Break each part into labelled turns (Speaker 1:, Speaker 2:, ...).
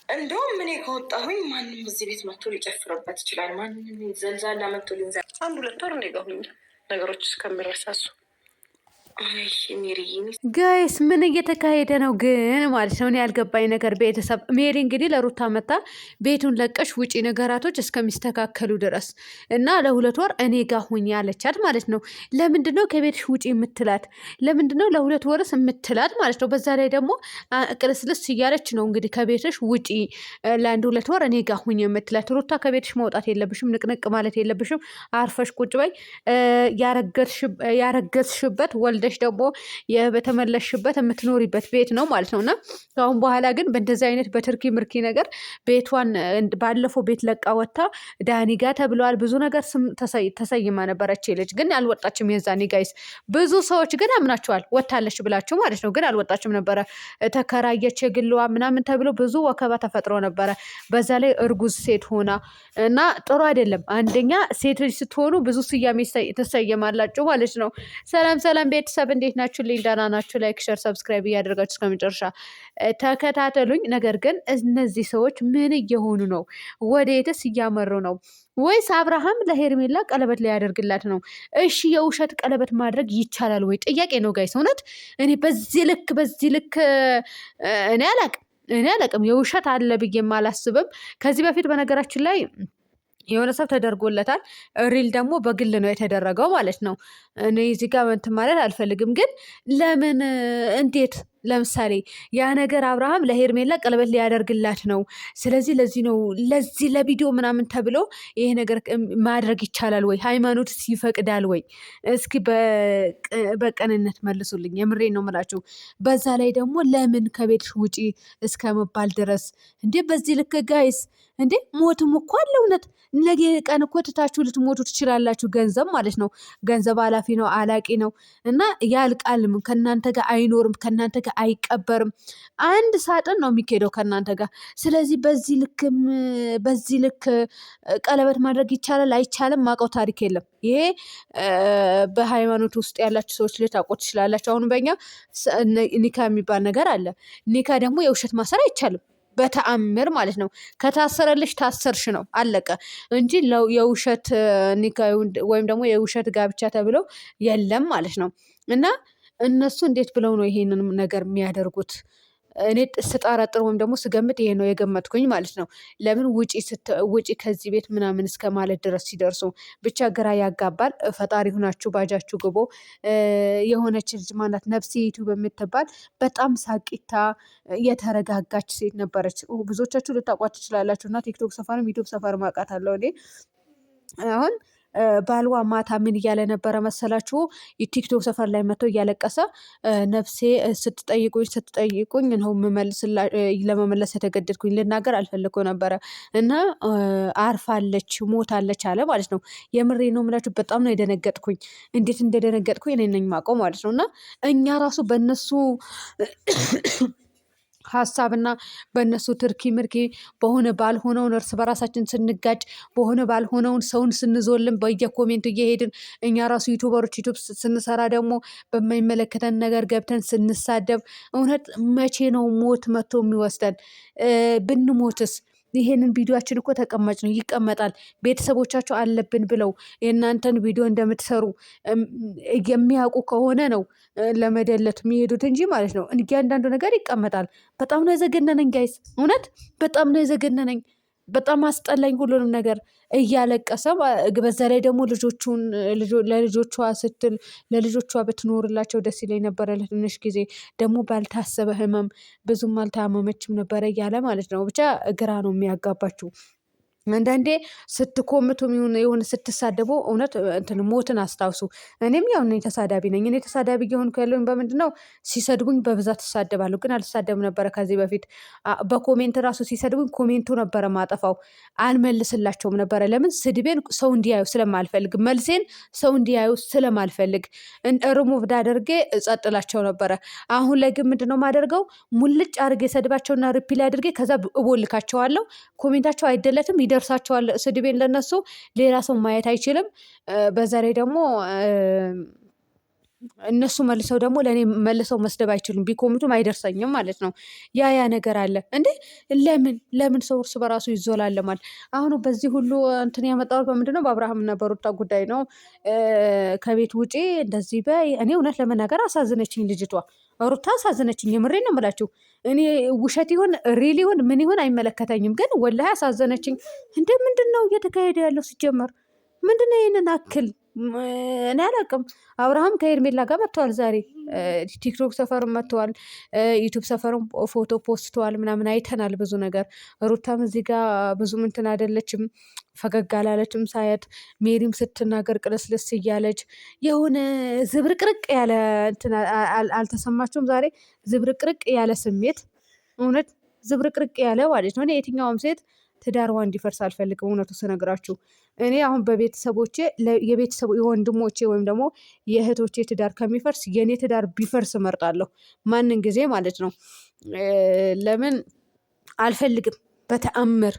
Speaker 1: እንደውም እኔ ከወጣሁኝ ማንም እዚህ ቤት መጥቶ ሊጨፍርበት ይችላል። ማንም ዘልዛላ መጥቶ አንድ 2 ወር እንደገሁኝ ነገሮች እስከሚረሳሱ
Speaker 2: ጋይስ ምን እየተካሄደ ነው ግን ማለት ነው? እኔ ያልገባኝ ነገር ቤተሰብ ሜሪ እንግዲህ ለሩታ መታ ቤቱን ለቀሽ ውጪ ነገራቶች እስከሚስተካከሉ ድረስ እና ለ2 ወር እኔ ጋ ሁኝ ያለቻት ማለት ነው። ለምንድነው ከቤትሽ ውጪ የምትላት? ለምንድነው ለ2 ወርስ የምትላት ማለት ነው? በዛ ላይ ደግሞ ቅልስልስ እያለች ነው እንግዲህ ከቤትሽ ውጪ ለ1-2 ወር እኔ ጋ ሁኝ የምትላት። ሩታ ከቤትሽ መውጣት የለብሽም፣ ንቅንቅ ማለት የለብሽም። አርፈሽ ቁጭ በይ። ያረገዝሽበት ወልደ ደግሞ በተመለሽበት የምትኖሪበት ቤት ነው ማለት ነው። እና ከአሁን በኋላ ግን በእንደዚህ አይነት በትርኪ ምርኪ ነገር ቤቷን ባለፈው ቤት ለቃ ወጥታ ዳኒ ጋ ተብለዋል። ብዙ ነገር ስም ተሰይማ ነበረች ልጅ ግን አልወጣችም። የዛኔ ጋይስ ብዙ ሰዎች ግን አምናቸዋል ወታለች ብላችሁ ማለት ነው። ግን አልወጣችም ነበረ። ተከራየች የግልዋ ምናምን ተብሎ ብዙ ወከባ ተፈጥሮ ነበረ። በዛ ላይ እርጉዝ ሴት ሆና እና ጥሩ አይደለም። አንደኛ ሴት ልጅ ስትሆኑ ብዙ ስያሜ ተሰየማላችሁ ማለት ነው። ሰላም ሰላም ቤተሰብ እንዴት ናችሁ? ደህና ናችሁ? ላይክ ሸር ሰብስክራይብ እያደረጋችሁ እስከመጨረሻ ተከታተሉኝ። ነገር ግን እነዚህ ሰዎች ምን እየሆኑ ነው? ወዴትስ እያመሩ ነው? ወይስ አብርሃም ለሄርሜላ ቀለበት ሊያደርግላት ነው? እሺ የውሸት ቀለበት ማድረግ ይቻላል ወይ? ጥያቄ ነው ጋይስ። እውነት እኔ በዚህ ልክ እኔ አላቅም። የውሸት አለ ብዬም አላስብም። ከዚህ በፊት በነገራችን ላይ የሆነ ሰው ተደርጎለታል። ሪል ደግሞ በግል ነው የተደረገው ማለት ነው። እኔ እዚህ ጋር እንትን ማለት አልፈልግም። ግን ለምን እንዴት ለምሳሌ ያ ነገር አብርሃም ለሄርሜላ ቀለበት ሊያደርግላት ነው። ስለዚህ ለዚህ ነው ለዚህ ለቪዲዮ ምናምን ተብሎ ይሄ ነገር ማድረግ ይቻላል ወይ? ሃይማኖትስ ይፈቅዳል ወይ? እስኪ በቀንነት መልሱልኝ። የምሬን ነው የምላችሁ። በዛ ላይ ደግሞ ለምን ከቤትሽ ውጪ እስከ መባል ድረስ እንዴ! በዚህ ልክ ጋይስ እንዴ! ሞትም እኮ አለ እውነት። ነገ ቀን እኮ ትታችሁ ልትሞቱ ትችላላችሁ። ገንዘብ ማለት ነው። ገንዘብ አላፊ ነው፣ አላቂ ነው እና ያልቃልም። ከእናንተ ጋር አይኖርም፣ ከእናንተ ጋር አይቀበርም። አንድ ሳጥን ነው የሚካሄደው ከእናንተ ጋር። ስለዚህ በዚህ ልክ ቀለበት ማድረግ ይቻላል አይቻልም ማውቀው ታሪክ የለም። ይሄ በሃይማኖት ውስጥ ያላችሁ ሰዎች ልታውቁ ትችላላችሁ። አሁን በኛ ኒካ የሚባል ነገር አለ። ኒካ ደግሞ የውሸት ማሰር አይቻልም በተአምር ማለት ነው። ከታሰረልሽ ታሰርሽ ነው አለቀ እንጂ የውሸት ኒካ ወይም ደግሞ የውሸት ጋብቻ ተብሎ የለም ማለት ነው። እና እነሱ እንዴት ብለው ነው ይሄንን ነገር የሚያደርጉት? እኔ ስጠረጥር ወይም ደግሞ ስገምት ይሄ ነው የገመትኩኝ ማለት ነው። ለምን ውጪ ከዚህ ቤት ምናምን እስከ ማለት ድረስ ሲደርሱ ብቻ ግራ ያጋባል። ፈጣሪ ሁናችሁ ባጃችሁ ግቦ። የሆነች ልጅ ማናት ነፍሴ ዩቲዩብ የምትባል በጣም ሳቂታ የተረጋጋች ሴት ነበረች። ብዙዎቻችሁ ልታውቋት ትችላላችሁ። እና ቲክቶክ ሰፈርም ዩቲዩብ ሰፈርም አውቃታለሁ እኔ አሁን ባልዋ ማታ ምን እያለ ነበረ መሰላችሁ? ቲክቶክ ሰፈር ላይ መጥቶ እያለቀሰ ነፍሴ ስትጠይቁኝ ነው ለመመለስ የተገደድኩኝ፣ ልናገር አልፈለኩ ነበረ እና አርፋለች ሞታለች አለ ማለት ነው። የምሬ ነው የምላችሁ። በጣም ነው የደነገጥኩኝ። እንዴት እንደደነገጥኩኝ እኔ ነኝ የማውቀው ማለት ነው። እና እኛ ራሱ በእነሱ ሀሳብና በእነሱ ትርኪ ምርኪ በሆነ ባልሆነውን እርስ በራሳችን ስንጋጭ በሆነ ባልሆነውን ሰውን ስንዞልን በየኮሜንቱ እየሄድን እኛ ራሱ ዩቱበሮች ዩቱብ ስንሰራ ደግሞ በማይመለከተን ነገር ገብተን ስንሳደብ እውነት መቼ ነው ሞት መጥቶ የሚወስደን? ብንሞትስ? ይሄንን ቪዲዮችን እኮ ተቀማጭ ነው ይቀመጣል። ቤተሰቦቻቸው አለብን ብለው የእናንተን ቪዲዮ እንደምትሰሩ የሚያውቁ ከሆነ ነው ለመደለት የሚሄዱት እንጂ ማለት ነው። እያንዳንዱ ነገር ይቀመጣል። በጣም ነው የዘገነነኝ ጋይስ፣ እውነት በጣም ነው የዘገነነኝ። በጣም አስጠላኝ ሁሉንም ነገር እያለቀሰ። በዛ ላይ ደግሞ ለልጆቿ ስትል ለልጆቿ ብትኖርላቸው ደስ ይለኝ ነበረ። ለትንሽ ጊዜ ደግሞ ባልታሰበ ህመም ብዙም አልታመመችም ነበረ እያለ ማለት ነው። ብቻ ግራ ነው የሚያጋባችው። አንዳንዴ ስትኮምቱ የሆነ ስትሳደቡ እውነት እንትን ሞትን አስታውሱ። እኔም ያው እኔ ተሳዳቢ ነኝ። እኔ ተሳዳቢ እየሆንኩ ያለሁኝ በምንድን ነው? ሲሰድቡኝ በብዛት እሳደባለሁ፣ ግን አልሳደብም ነበረ ከዚህ በፊት። በኮሜንት ራሱ ሲሰድቡኝ ኮሜንቱ ነበረ ማጠፋው፣ አልመልስላቸውም ነበረ። ለምን? ስድቤን ሰው እንዲያዩ ስለማልፈልግ፣ መልሴን ሰው እንዲያዩ ስለማልፈልግ ሪሙቭ አድርጌ እጸጥላቸው ነበረ። አሁን ላይ ግን ምንድነው ማደርገው? ሙልጭ አድርጌ ሰድባቸውና ሪፕላይ አድርጌ ከዛ እቦልካቸዋለሁ። ኮሜንታቸው አይደለትም፣ ይደርሳቸዋል ስድቤን። ለነሱ ሌላ ሰው ማየት አይችልም። በዛ ላይ ደግሞ እነሱ መልሰው ደግሞ ለእኔ መልሰው መስደብ አይችሉም። ቢኮምቱም አይደርሰኝም ማለት ነው። ያ ነገር አለ እንዴ! ለምን ሰው እርስ በራሱ ይዞላለማል? አሁኑ በዚህ ሁሉ እንትን ያመጣው በምንድን ነው? በአብርሃምና በሩታ ጉዳይ ነው። ከቤት ውጪ እንደዚህ በይ። እኔ እውነት ለመናገር አሳዝነችኝ ልጅቷ ሩታ አሳዝነችኝ። የምሬን ነው የምላችሁ። እኔ ውሸት ይሁን ሪል ይሁን ምን ይሁን አይመለከተኝም፣ ግን ወላሂ አሳዘነችኝ። እንደ ምንድን ነው እየተካሄደ ያለው ሲጀመር? ምንድን ነው ይህንን አክል እኔ አላውቅም። አብርሃም ከሄርሜላ ጋር መጥተዋል ዛሬ ቲክቶክ ሰፈርም መጥተዋል፣ ዩቱብ ሰፈርም ፎቶ ፖስተዋል ምናምን አይተናል ብዙ ነገር። ሩታም እዚህ ጋር ብዙ ምንትን አይደለችም፣ ፈገግ አላለችም ሳያት። ሜሪም ስትናገር ቅልስልስ እያለች የሆነ ዝብርቅርቅ ያለ እንትን አልተሰማችሁም? ዛሬ ዝብርቅርቅ ያለ ስሜት፣ እውነት ዝብርቅርቅ ያለ ማለት ነው። እኔ የትኛውም ሴት ትዳርዋ እንዲፈርስ አልፈልግም። እውነቱ ስነግራችሁ እኔ አሁን በቤተሰቦቼ የቤተሰቡ የወንድሞቼ ወይም ደግሞ የእህቶቼ ትዳር ከሚፈርስ የእኔ ትዳር ቢፈርስ እመርጣለሁ። ማንን ጊዜ ማለት ነው። ለምን አልፈልግም በተአምር።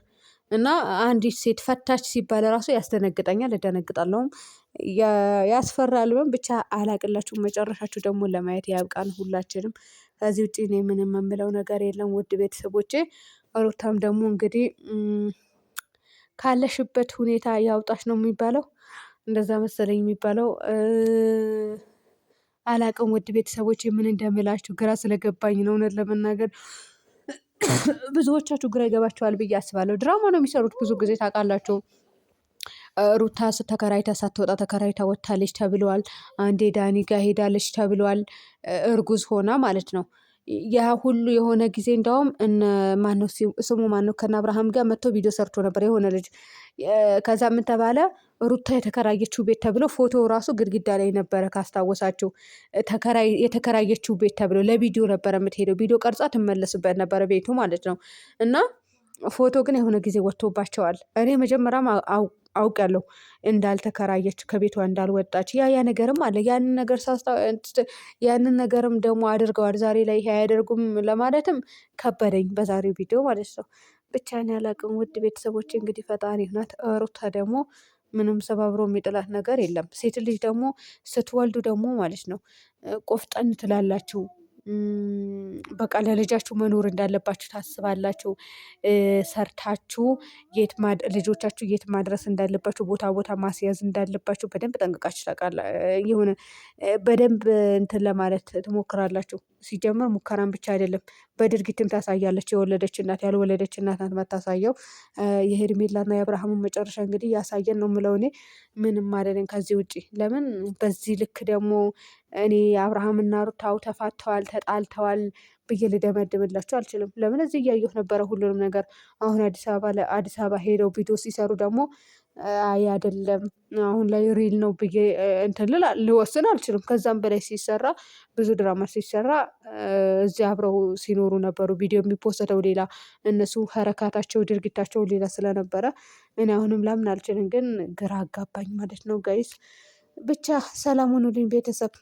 Speaker 2: እና አንዲት ሴት ፈታች ሲባል ራሱ ያስደነግጠኛል፣ እደነግጣለሁም፣ ያስፈራልም። ብቻ አላቅላችሁም። መጨረሻችሁ ደግሞ ለማየት ያብቃን ሁላችንም። ከዚህ ውጭ እኔ ምንም የምለው ነገር የለም። ውድ ቤተሰቦቼ ሩታም ደግሞ እንግዲህ ካለሽበት ሁኔታ ያውጣሽ ነው የሚባለው፣ እንደዛ መሰለኝ የሚባለው። አላቅም ውድ ቤተሰቦች ምን እንደምላችሁ ግራ ስለገባኝ ነው እውነት ለመናገር። ብዙዎቻችሁ ግራ ይገባችኋል ብዬ አስባለሁ። ድራማ ነው የሚሰሩት ብዙ ጊዜ ታውቃላችሁ። ሩታ ተከራይታ ሳትወጣ ተከራይታ ወጥታለች ተብለዋል። አንዴ ዳኒ ጋር ሄዳለች ተብለዋል፣ እርጉዝ ሆና ማለት ነው። ያ ሁሉ የሆነ ጊዜ እንዳውም ማነው ስሙ ማነው ከነ አብርሃም ጋር መጥቶ ቪዲዮ ሰርቶ ነበር የሆነ ልጅ። ከዛ ምን ተባለ? ሩታ የተከራየችው ቤት ተብሎ ፎቶ ራሱ ግድግዳ ላይ ነበረ ካስታወሳችሁ። የተከራየችው ቤት ተብሎ ለቪዲዮ ነበረ የምትሄደው፣ ቪዲዮ ቀርጻ ትመለስበት ነበረ ቤቱ ማለት ነው። እና ፎቶ ግን የሆነ ጊዜ ወጥቶባቸዋል። እኔ መጀመሪያም አውቃለሁ እንዳልተከራየች ከቤቷ እንዳልወጣች። ያ ነገርም አለ። ያንን ነገርም ደግሞ አድርገዋል። ዛሬ ላይ ይሄ አያደርጉም ለማለትም ከበደኝ በዛሬው ቪዲዮ ማለት ነው። ብቻ እኔ አላቅም ውድ ቤተሰቦች። እንግዲህ ፈጣሪ ናት። ሩታ ደግሞ ምንም ሰባብሮ የሚጥላት ነገር የለም። ሴት ልጅ ደግሞ ስትወልዱ ደግሞ ማለት ነው ቆፍጠን ትላላችሁ። በቃ ለልጃችሁ መኖር እንዳለባችሁ ታስባላችሁ። ሰርታችሁ ልጆቻችሁ የት ማድረስ እንዳለባችሁ፣ ቦታ ቦታ ማስያዝ እንዳለባችሁ በደንብ ጠንቅቃችሁ ታውቃላችሁ። የሆነ በደንብ እንትን ለማለት ትሞክራላችሁ። ሲጀመር ሙከራን ብቻ አይደለም በድርጊትም ታሳያለች። የወለደች እናት ያልወለደች እናት ናት የምታሳየው። የሄርሜላና የአብርሃምን መጨረሻ እንግዲህ ያሳየን ነው የምለው እኔ። ምንም አይደለም ከዚህ ውጪ። ለምን በዚህ ልክ ደግሞ እኔ አብርሃምና ሩታው ተፋተዋል ተጣልተዋል ብዬ ልደመድምላቸው አልችልም። ለምን እዚህ እያየሁ ነበረ ሁሉንም ነገር። አሁን አዲስ አበባ ሄደው ቪዲዮ ሲሰሩ ደግሞ አይ አይደለም አሁን ላይ ሪል ነው ብዬ እንትን ልወስን አልችልም። ከዛም በላይ ሲሰራ ብዙ ድራማ ሲሰራ እዚህ አብረው ሲኖሩ ነበሩ። ቪዲዮ የሚፖሰተው ሌላ፣ እነሱ ሀረካታቸው ድርጊታቸው ሌላ ስለነበረ እኔ አሁንም ላምን አልችልም። ግን ግራ አጋባኝ ማለት ነው ጋይስ። ብቻ ሰላም ሁኑልኝ ቤተሰብ።